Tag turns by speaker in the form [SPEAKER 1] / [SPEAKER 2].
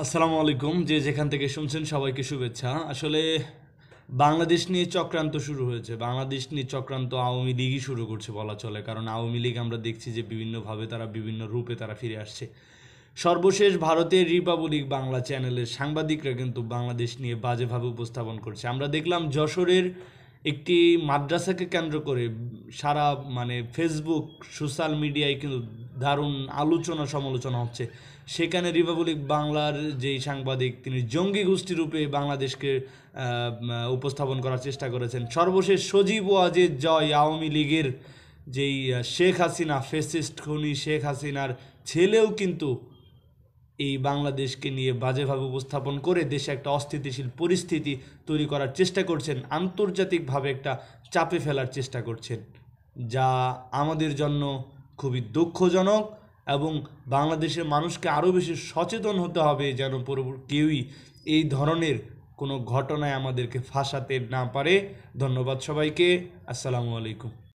[SPEAKER 1] আসসালামু আলাইকুম। যে যেখান থেকে শুনছেন সবাইকে শুভেচ্ছা। আসলে বাংলাদেশ নিয়ে চক্রান্ত শুরু হয়েছে। বাংলাদেশ নিয়ে চক্রান্ত আওয়ামী লীগই শুরু করছে বলা চলে। কারণ আওয়ামী লীগ আমরা দেখছি যে বিভিন্নভাবে তারা বিভিন্ন রূপে তারা ফিরে আসছে। সর্বশেষ ভারতের রিপাবলিক বাংলা চ্যানেলের সাংবাদিকরা কিন্তু বাংলাদেশ নিয়ে বাজেভাবে উপস্থাপন করছে। আমরা দেখলাম যশোরের একটি মাদ্রাসাকে কেন্দ্র করে সারা ফেসবুক সোশ্যাল মিডিয়ায় কিন্তু দারুণ আলোচনা সমালোচনা হচ্ছে। সেখানে রিপাবলিক বাংলার যেই সাংবাদিক তিনি জঙ্গি গোষ্ঠী রূপে বাংলাদেশকে উপস্থাপন করার চেষ্টা করেছেন। সর্বশেষ সজীব ওয়াজেদ জয় আওয়ামী লীগের যেই শেখ হাসিনা ফেসিস্ট খুনি শেখ হাসিনার ছেলেও কিন্তু এই বাংলাদেশকে নিয়ে বাজেভাবে উপস্থাপন করে দেশে একটা অস্থিতিশীল পরিস্থিতি তৈরি করার চেষ্টা করছেন, আন্তর্জাতিকভাবে একটা চাপে ফেলার চেষ্টা করছেন, যা আমাদের জন্য খুবই দুঃখজনক। এবং বাংলাদেশের মানুষকে আরও বেশি সচেতন হতে হবে যেন কেউই এই ধরনের কোনো ঘটনায় আমাদেরকে ফাঁসাতে না পারে। ধন্যবাদ সবাইকে। আসসালামু আলাইকুম।